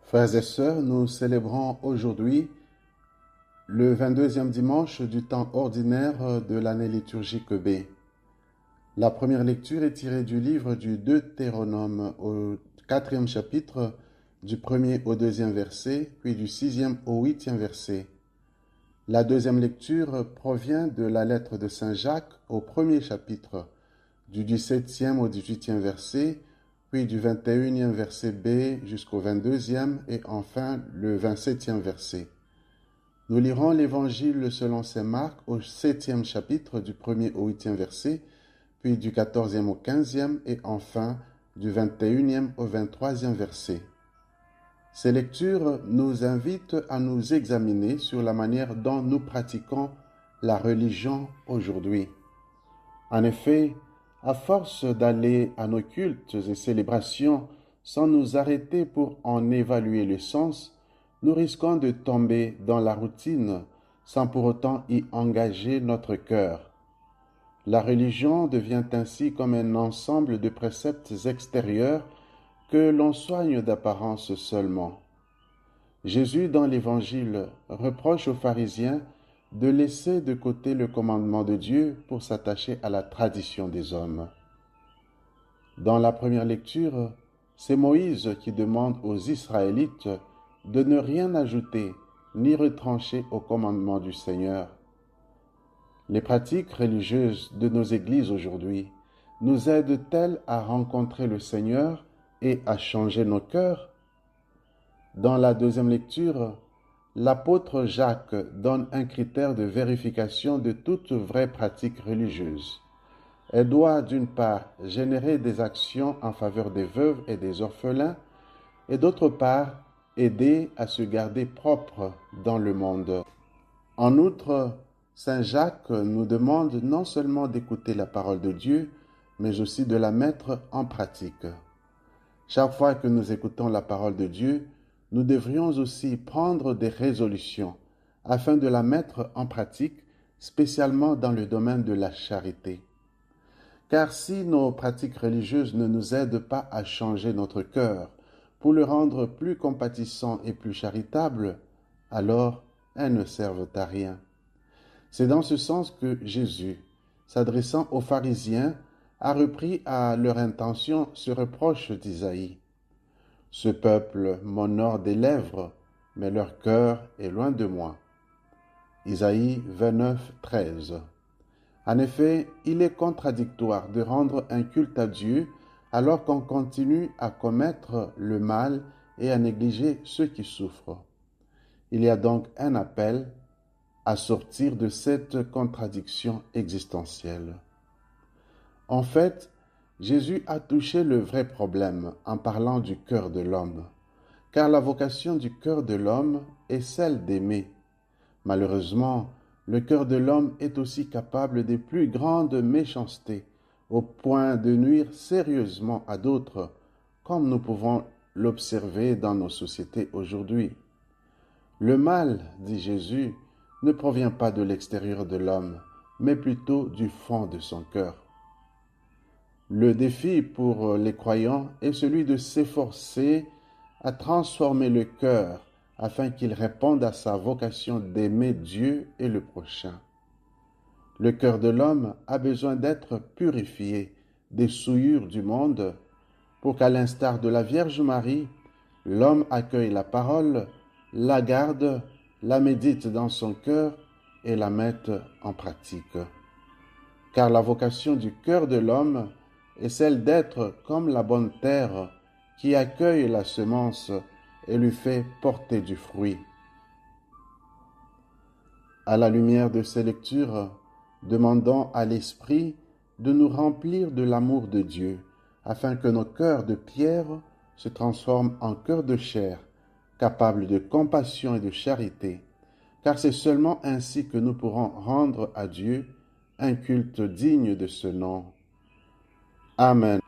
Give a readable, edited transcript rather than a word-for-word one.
Frères et sœurs, nous célébrons aujourd'hui le 22e dimanche du temps ordinaire de l'année liturgique B. La première lecture est tirée du livre du Deutéronome au 4e chapitre, du 1er au 2e verset, puis du 6e au 8e verset. La deuxième lecture provient de la lettre de Saint Jacques au 1er chapitre, du 17e au 18e verset, puis du 21e verset B jusqu'au 22e et enfin le 27e verset. Nous lirons l'Évangile selon saint Marc au 7e chapitre du 1er au 8e verset, puis du 14e au 15e et enfin du 21e au 23e verset. Ces lectures nous invitent à nous examiner sur la manière dont nous pratiquons la religion aujourd'hui. En effet, à force d'aller à nos cultes et célébrations sans nous arrêter pour en évaluer le sens, nous risquons de tomber dans la routine sans pour autant y engager notre cœur. La religion devient ainsi comme un ensemble de préceptes extérieurs que l'on soigne d'apparence seulement. Jésus, dans l'Évangile, reproche aux pharisiens de laisser de côté le commandement de Dieu pour s'attacher à la tradition des hommes. Dans la première lecture, c'est Moïse qui demande aux Israélites de ne rien ajouter ni retrancher au commandement du Seigneur. Les pratiques religieuses de nos églises aujourd'hui nous aident-elles à rencontrer le Seigneur et à changer nos cœurs? Dans la deuxième lecture, l'apôtre Jacques donne un critère de vérification de toute vraie pratique religieuse. Elle doit d'une part générer des actions en faveur des veuves et des orphelins et d'autre part aider à se garder propre dans le monde. En outre, saint Jacques nous demande non seulement d'écouter la parole de Dieu, mais aussi de la mettre en pratique. Chaque fois que nous écoutons la parole de Dieu, nous devrions aussi prendre des résolutions afin de la mettre en pratique, spécialement dans le domaine de la charité. Car si nos pratiques religieuses ne nous aident pas à changer notre cœur pour le rendre plus compatissant et plus charitable, alors elles ne servent à rien. C'est dans ce sens que Jésus, s'adressant aux pharisiens, a repris à leur intention ce reproche d'Isaïe. Ce peuple m'honore des lèvres, mais leur cœur est loin de moi. Isaïe 29, 13. En effet, il est contradictoire de rendre un culte à Dieu alors qu'on continue à commettre le mal et à négliger ceux qui souffrent. Il y a donc un appel à sortir de cette contradiction existentielle. En fait, Jésus a touché le vrai problème en parlant du cœur de l'homme, car la vocation du cœur de l'homme est celle d'aimer. Malheureusement, le cœur de l'homme est aussi capable des plus grandes méchancetés, au point de nuire sérieusement à d'autres, comme nous pouvons l'observer dans nos sociétés aujourd'hui. Le mal, dit Jésus, ne provient pas de l'extérieur de l'homme, mais plutôt du fond de son cœur. Le défi pour les croyants est celui de s'efforcer à transformer le cœur afin qu'il réponde à sa vocation d'aimer Dieu et le prochain. Le cœur de l'homme a besoin d'être purifié des souillures du monde pour qu'à l'instar de la Vierge Marie, l'homme accueille la parole, la garde, la médite dans son cœur et la mette en pratique. Car la vocation du cœur de l'homme est celle d'être comme la bonne terre qui accueille la semence et lui fait porter du fruit. À la lumière de ces lectures, demandons à l'Esprit de nous remplir de l'amour de Dieu, afin que nos cœurs de pierre se transforment en cœurs de chair, capables de compassion et de charité, car c'est seulement ainsi que nous pourrons rendre à Dieu un culte digne de ce nom. Amen.